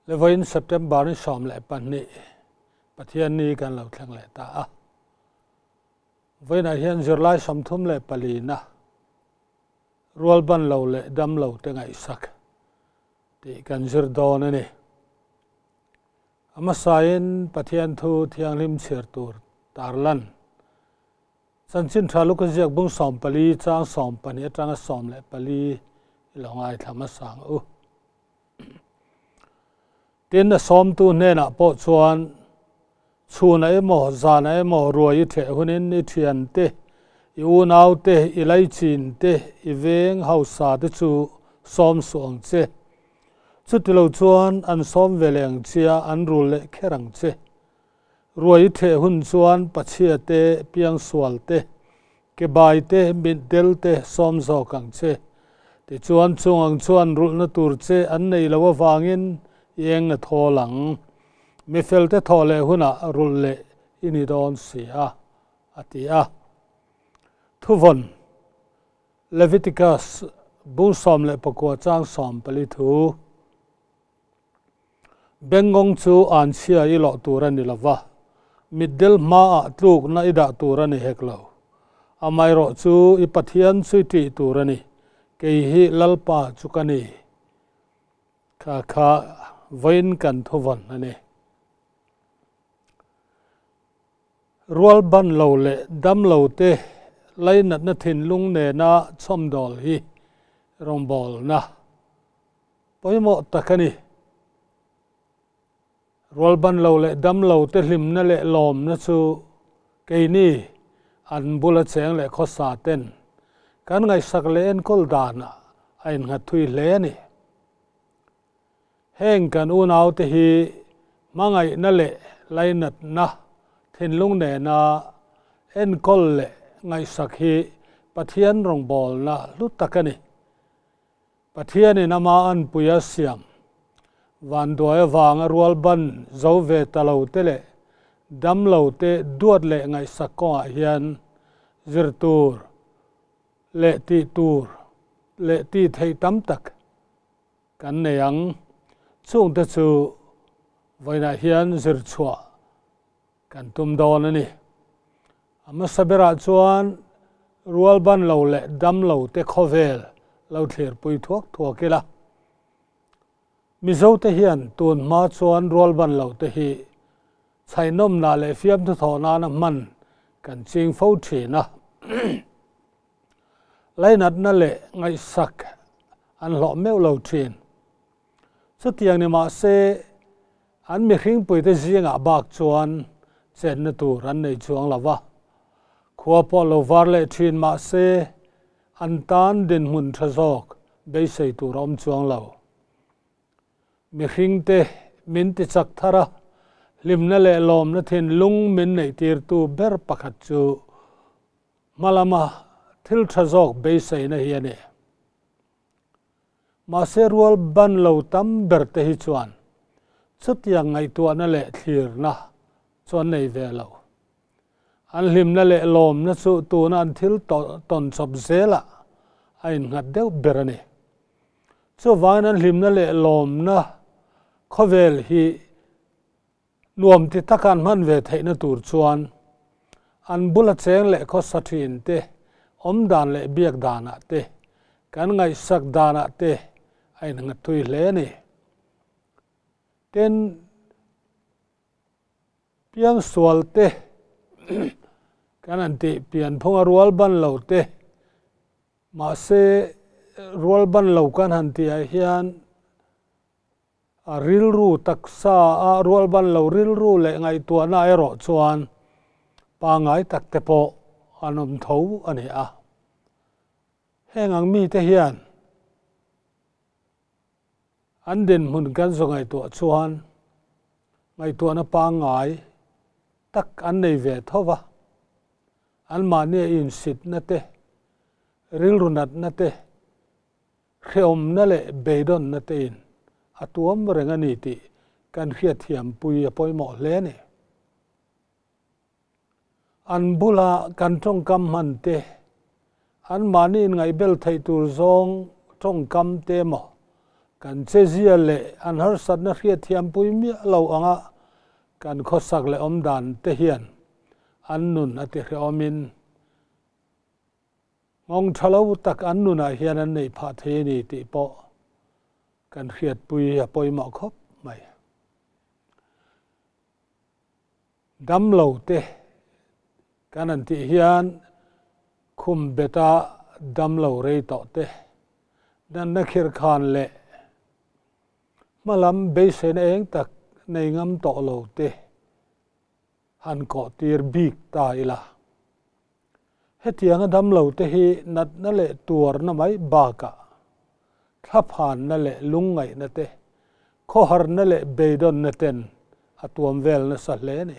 Levain September ni som le pan ni pathian ni kan lo thlang le ta a vaina hian zirlai samthum le palina rual ban lo le dam lo te ngai sak ti kan zir don ani ama sain pathian thu thiang lim chher tur tarlan sanchin thalu ka ziak bung som pali chang som pani atang som le pali ilongai thama sang u tin na som tu ne na po chuan chuna emo zana emo ruai the hunin ni thian te i unau te i lai chin te i veng hausa te chu som suang che chutilo chuan an som veleng chia an rul le kherang che ruai the hun chuan pachia te piang sual te ke bai te min del te som zo kang che ti chuan chungang chuan rul na tur che an nei lawa wangin yeng na tholang mi fel te thole huna rul le ini don sia atia thuvon Leviticus bu som le pakwa chang som pali thu bengong chu an sia i lo turan ni lawa middel ma tluk na ida turani heklo amai ro chu i pathian suiti turani ke hi lalpa chukani kha kha vain kan thuvon ani rual ban lo le dam lo te lai nat na thin lung ne na chom dol hi rombol na poimo takani rual ban lo le dam lo te hlim na le lom na chu ke ni an bula cheng le khosa ten kan ngai sak le en kol dana ain nga thui le ni heng kan unau te hi mangai na le lai nat na thin lung ne na en kol le ngai sak hi pathian rong bol na lu takani pathian in ama an puya siam van doy wang rual ban zo ve talo te le dam lo te duat le ngai sak ko hian zir tur le ti tur le ti thei tam tak kan ne yang chung te chu vaina hian zir chua kan tum don ani ama sabera chuan rual ban lo le dam lo te khovel lo thler pui thuak thuakila mizo te hian tun ma chuan rual ban lo te hi chainom na le fiam thu thona na man kan ching fo thina lainat na le ngai sak an lo meu lo thin chutiang ni ma se an mi hring pui te zinga bak chuan chen na tur an nei chuang lawa khua po lo var le thin ma se an tan din mun thazok be sei tur om chuang lo mi hring te min ti chak thara lim na le lom na thin lung min nei tir tu ber pakhat chu malama thil thazok be sei na hi ani ma se rual ban lo tam ber te hi chuan chutiang ngai tu na le thlir na chuan nei ve lo an lim na le lom na chu tu na an thil ton chop zela ain ngat deuh ber ani chu van an lim na le lom na khovel hi nuam ti takan man ve theina tur chuan an bula cheng le kho sathin te om dan le biak dana te kan ngai sak dana te ain ngat thui le ni ten piang sual te kan an ti pian phonga rual ban lo te ma se rual ban lo kan han ti a hian a ril ru taksa a rual ban lo ril ru le ngai tua na ero chuan pa ngai tak te po anom tho ani a hengang mi te hian an din mun kan zo ngai tua chuan ngai tua na pa ngai tak an nei ve thova an ma ne in sit na te ril runat na te kheom na le beidon na te in atuam renga ni ti kan khiat thiam pui apoimo hle ni an bula kan tong kam man te an mani ngai bel thei tur zong tong kam te mo kan chezia le an har sat na hriat thiam pui mi lo anga kan khosak le om dan te hian an nun ati hreomin ngong thalo tak an nuna hian an nei pha the ni ti po kan hriat pui a poima khop mai dam lo te kan an ti hian khum beta dam lo rei to te dan na khir khan le malam be sen eng tak nei ngam to lo te han ko tir bik ta ila hetiang dam lo te hi nat na le tur na mai ba ka thaphan na le lungai na te khohar na le beidon na ten atuam vel na sa hle ne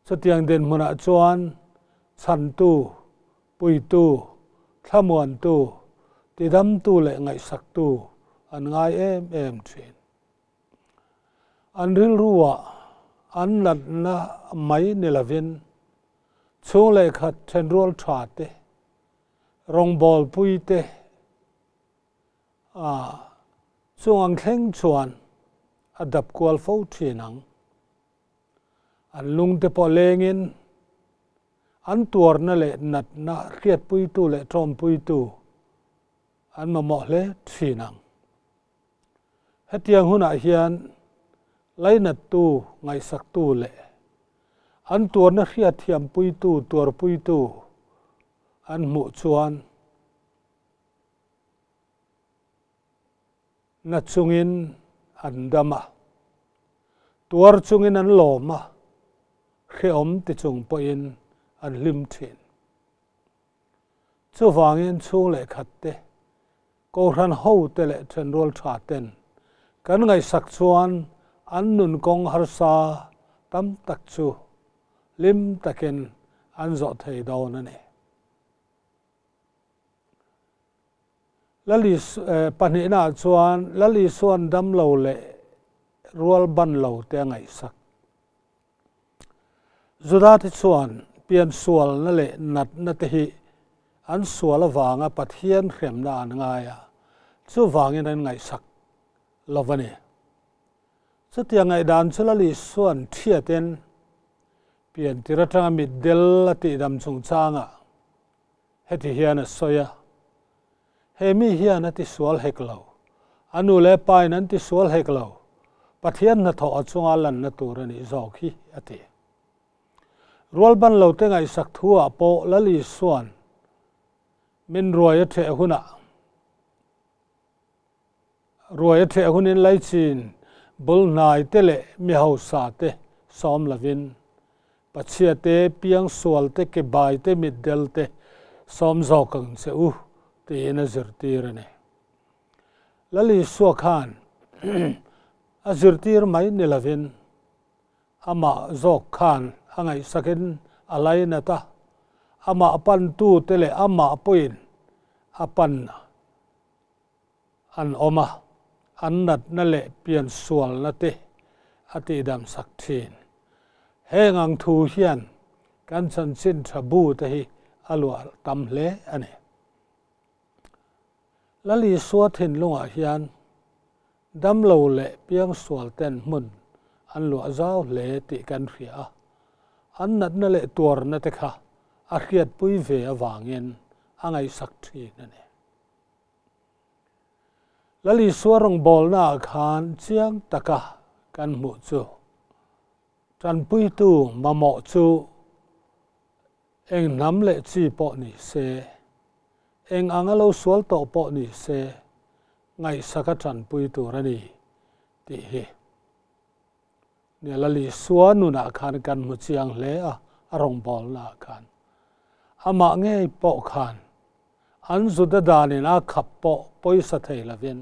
satiang den muna chuan chan tu pui tu thamuan tu tidam tu le ngai sak tu an ngai em thin an ril ruwa an nat na mai nilavin chung le khat then rol tha te rong bol pui te chung ang thleng chuan adap kwal fo thinang an lung te po lengin an tuar na le nat na hriat pui tu le trom pui tu an ma mo hle thinang hetiang huna hian lainat tu ngai sak tu le an tuar na hriat thiam pui tu tuar pui tu an mu chuan na chungin an dama tuar chungin an loma hreom ti chung po in an lim thin chu wangin chung le khat te ko ran ho te le then rol tha ten kan ngai sak chuan an nun kong har sa tam tak chu lim takin an zo thei do na ne lali pani na chuan lali suan dam lo le rual ban lo te ngai sak zuda ti chuan pian sual na le nat na te hi an sual awanga pathian hrem na an ngaya chu wangin an ngai sak lovani chutia ngai dan chulali suan thiaten pian tiratanga mi del ati dam chung changa heti hian a soya hemi hian ati sual heklo anu le pain an ti sual heklo pathian na tho achunga lan na turani zok hi ati rual ban lo te ngai sak thua po lali suan min ruai the huna ruai the hunin lai chin bul nai te le mi hau sa te som lavin pachia te piang sual te ke bai te mit del te som zokang se u te na zirtir ne lali suwa khan a zirtir mai ne lavin ama zok khan angai sakin alai na ta ama pan tu te le ama puin apan an oma an nat na le pian sual na te ati dam sak thin hengang thu hian kan chan chin thabu te hi alwa tam hle ane lali suwa thin lunga hian dam lo le piang sual ten mun an lo zau hle ti kan ria an nat na le tuar na te kha a hriat pui ve awangin angai sak thin ane lali suwa rong bol na khan chiang taka kan mu chu chan pui tu ma mo chu eng nam le chi po ni se eng angalo sual to po ni se ngai saka chan pui tu rani ti hi ne lali suwa nu na khan kan mu chiang hle a rong bol na khan ama nge po khan an zuda danin a khap po poisa thei lavin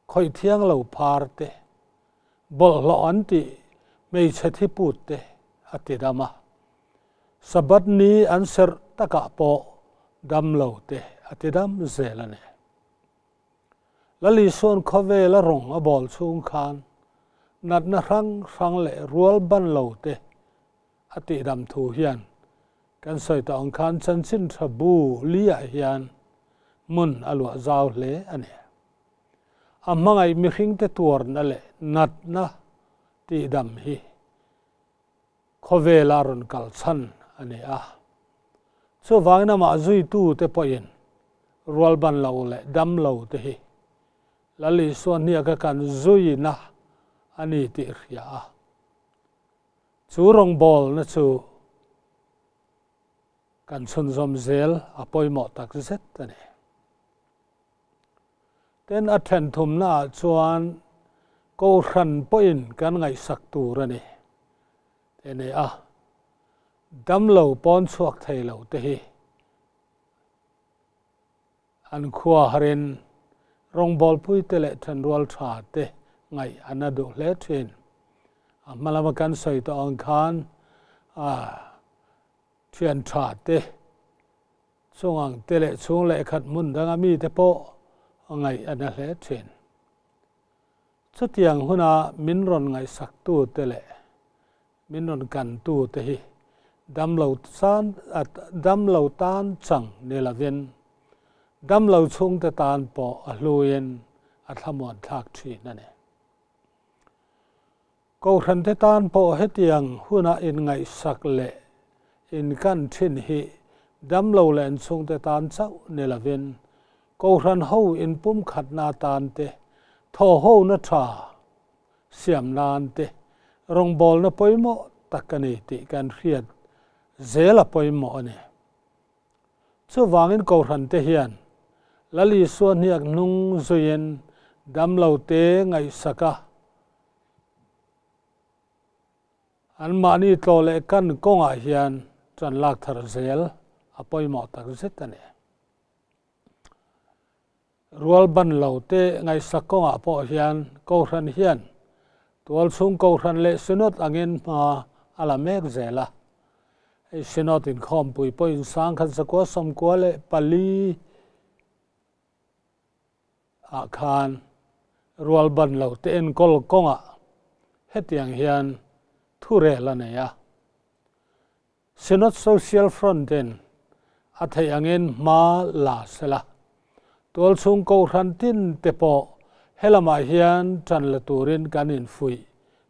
khoi thiang lo phar te bol lo an ti mei chethi put te ati dama sabat ni an ser taka po dam lo te ati dam zelane lali son khove la rong a bol chung khan nat na rang le rual ban lo te ati dam thu hian kan soi ta ong khan chan chin thabu lia hian mun alwa zaw hle ane amangai mi hring te tur na le nat na ti dam hi khovela ron kal chan ani a chu wangna ma zui tu te poin rual ban lo le dam lo te hi lali suan nia ka kan zui na ani ti ria a chu rong bol na chu kan chun zom zel apoi mo tak zet ani ten a then thum na chuan ko ran poin kan ngai sak tu rani ene a dam lo pon chuak thei lo te hi an khua harin rong bol pui te le than rual tha te ngai anadu le thin malama kan soi to ang khan thian tha te chungang te le chung le khat mun danga mi te po ngai ana le thin chutiang huna min ron ngai sak tu te le min ron kan tu te hi dam lo tan chang ne la ven dam lo chung te tan po a hluin a thlamon thak thi na ne ko ran te tan po hetiang huna in ngai sak le in kan thin hi dam lo len chung te tan chau ne la ven ko ran ho in pum khat na tan te tho ho na tha siam nan te rong bol na poimo takani ti kan riat zela poimo ne chu wangin ko ran te hian lali suan hiak nung zuyen dam lo te ngai saka an mani to le kan konga hian tran lak thar zel apoi mo tak zetane rual ban lo te ngai sakonga po hian ko ran hian tual chung ko ran le sinot angin ma ala mek zela ei sinot in khom pui po in sang khan sakwa som kwa le pali a khan rual ban lo te en kol konga hetiang hian thure la ne ya sinot social front den athai angin ma la sela tol chung ko ran tin te po helama hian tran la turin kanin fui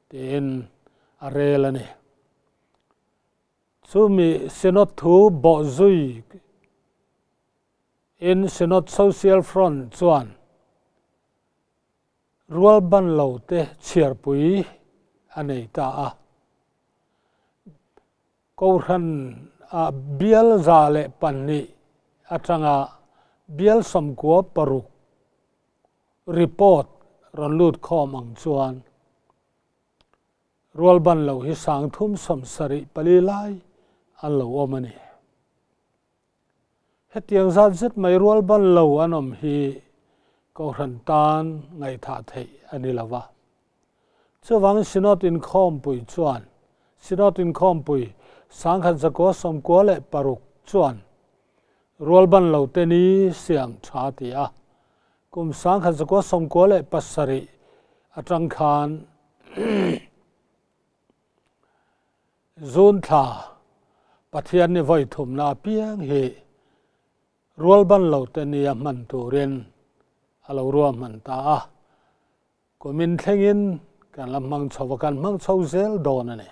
tin arela ne chumi sinot thu bo zui in sinot social front chuan rual ban lo te chiar pui anei ta a ko ran bial za le panni atanga bial som ko paruk report ron lut khom ang chuan rual ban lo hi sang thum som sari pali lai an lo omani hetiang zat zet mai rual ban lo anom hi ko ran tan ngai tha thei ani lawa chuwang sinot in khom pui chuan sinot in khom pui sang khan zako som ko le paruk chuan rual ban lo te ni siam tha ti a kum sang khan zako som ko le pasari atang khan zon tha pathian ni voi thum na piang he rual ban lo te ni a man turin alo ruam man ta a ko min thlengin kan lamang chowakan mang chho zel don ane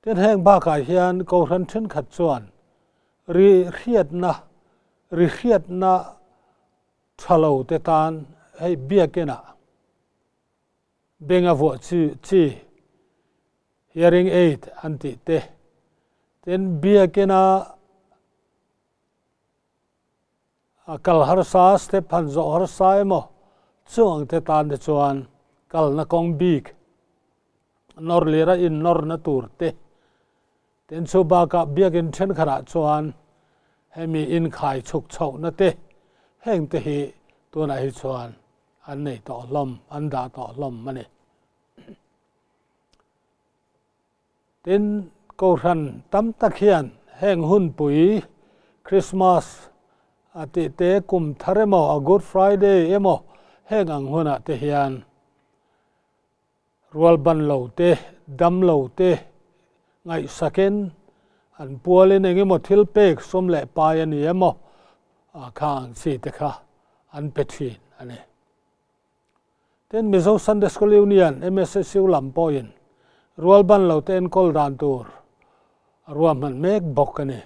ten heng ba ka hian ko ran then khat chuan ri khiat na thalo te tan hei biakena benga vo chi hearing aid anti te ten biakena kal har sa step han zo har sa emo chuang te tan de chuan kal na kong bik nor lera in nor na tur te ten chu ba ka biakin then khara chuan hemi in khai chuk chho na te heng te hi tu na hi chuan an nei to lom an da to lom mani ten ko ran tam tak hian heng hun pui Christmas ati te kum tharemo a Good Friday emo heng ang huna te hian rual ban lo te dam lo te ngai saken an pualin engemaw thil pek som le pai ani emaw khang si te kha an pethin ani ten Mizo Sunday School Union MSSU lampoin rual ban lo ten kol dan tur ruam man mek bok ani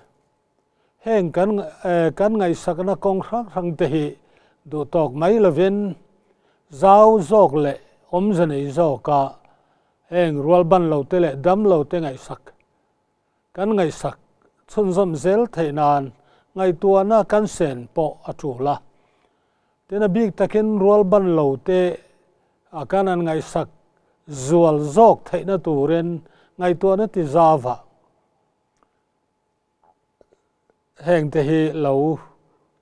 heng kan ngai sakna kong rang te hi du tok mai lovin zau zok le om zanei zoka heng rual ban lo te le dam lo te ngai sak kan ngai sak chun zom zel theinan ngai tua na kan sen po atula tena big takin rual ban lo te akanan ngai sak zual zok theina turen ngai tua na ti zawa heng te hi lo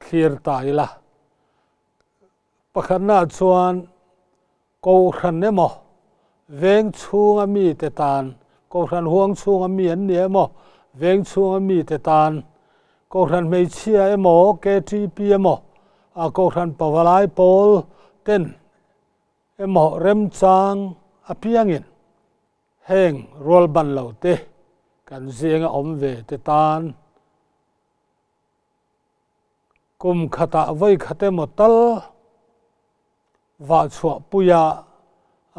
clear tai la pakhanna chuan ko khan ne mo veng chunga mi te tan ko khan huang chunga mi an ne mo veng chunga mi te tan ko khan mei chia emo KTP emo a ko khan pawalai pol ten emo rem chang apiangin heng rol ban lo te kan zinga om ve te tan kum khata voi khate motal wa chua puya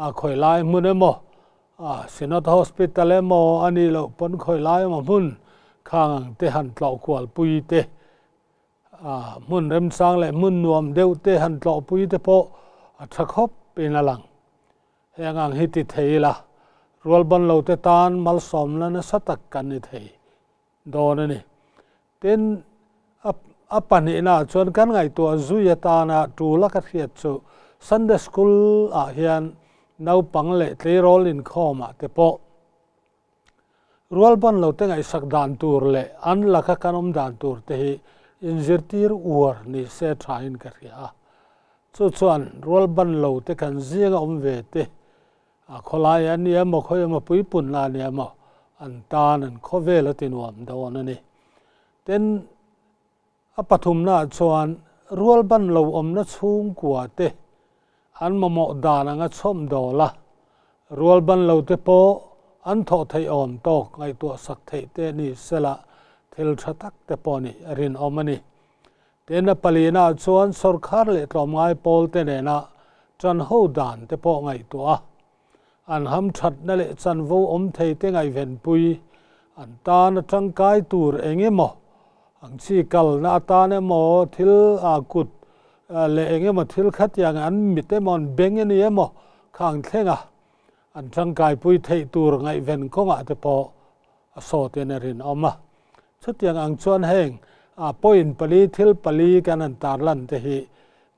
a khoi lai mun emo Sinat Hospital emo ani lo pon khoi lai ma mun khang te han tlo kwal pui te mun rem sang le mun nuam deu te han tlo pui te po athakop pinalang hengang hiti theila rol ban lo te tan mal som la na satak kan ni thei don ani ten apani na chon kan ngai to zuya ta na tu la ka khiat chu Sunday School a hian nau pang le tle rol in khoma te po rual ban lo te ngai sak dan tur le an la ka kanom dan tur te hi injirtir uar ni se thain ka ria chu chuan rual ban lo te kan zinga om ve te kholai an ni amo khoi ma pui pun la ni amo an tan an khove la tinuam don ani ten apathum na chuan rual ban lo om na chung kwa te an mamo dan anga chom do la rual ban lo te po an tho thei om tok ngai to sak thei te ni sela thil thatak te po ni rin omani tena palina chuan sarkar le tlom ngai pol te ne na chan ho dan te po ngai to an ham that na le chan vo om thei te ngai ven pui an ta na tangkai tur engemo ang chi kal na ta ne mo thil a kut le engemo thil khat yang an mite mon beng ni emo khang thlenga an tangkai pui thei tur ngai ven konga te po so te ne rin oma chutiang ang chuan heng point pali thil pali kan an tar lan te hi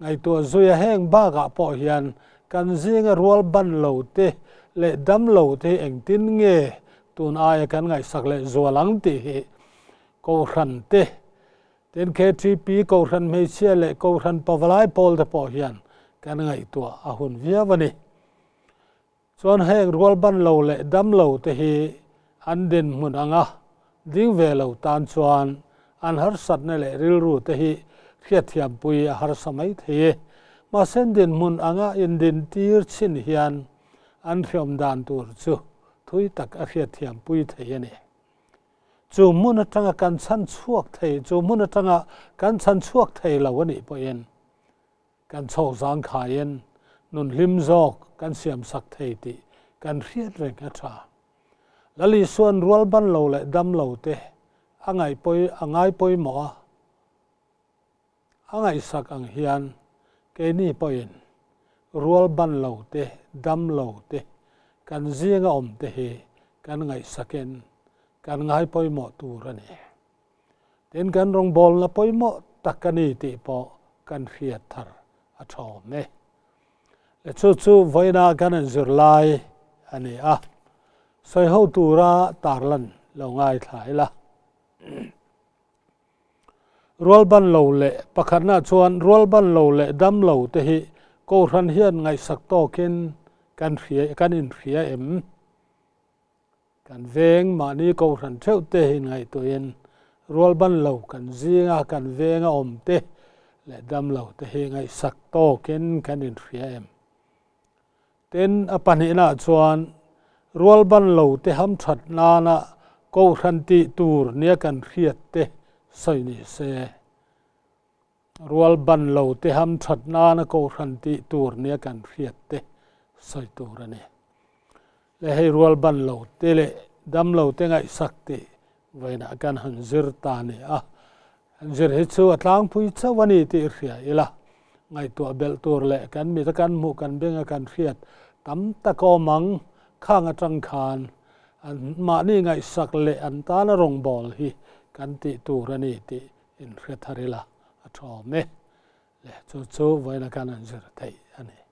ngai to zuya heng ba ga po hian kan zinga rual ban lo te le dam lo te eng tin nge tun ai kan ngai sak le zualang ti hi ko ran te ten KTP ko ran mei chia le ko ran pawalai pol te po hian kan ngai to a hun via wani chuan heng rual ban lo le dam lo te hi an den mun anga ding ve lo tan chuan an har sat ne le ril ru te hi khiat thiam pui har samai the ma sen den mun anga in din tir chin hian an thiam dan tur chu thui tak a khiat thiam pui the ani chu mun atanga kan chan chuak thei chu mun atanga kan chan chuak thei lo ani po en kan chho zang khaien nun lim zok kan siam sak thei ti kan riat reng a tha lali suan rual ban lo le dam lo te angai poi mo angai sak ang hian ke ni poin rual ban lo te dam lo te kan zinga om te he kan ngai saken kan ngai poi mo tur ani ten kan rong bol na poi mo takani ti po kan riat thar a thom ne le chu voina kan an zur lai ani soi ho tura tarlan lo ngai thlai la rual ban lo le pakhatna chuan rual ban lo le dam lo te hi ko ran hian ngai sak to ken kan in khria em kan veng mani ko ran theu te hin ngai to en rual ban lo kan zinga kan venga om te le dam lo te hi ngai sak to ken kan in khria em ten apani na chuan rual ban lo te ham that na na ko ran ti tur nia kan khiat te soi ni se rual ban lo te ham that na na ko ran ti tur nia kan khiat te สอยตัวนี่และให้รัวบันเหลาเตเลดำเหลาเตงไอสักติไว้นะกันหันจิรตานี่หันจิรฮิตชัวทางพุยชาวันนี้ติเรียอีละไงตัวเบลตัวเละกันมีตะกันหมู่กันเบ่งกันเรียดตั้มตะกอมังข้างจังคานอันมานี่ไงสักเละอันตาลรงบอลฮีกันติตัวนี่ติอินเรียทาริละชอบเมและจู่ๆไว้นะกันหันจิรไทยอันนี้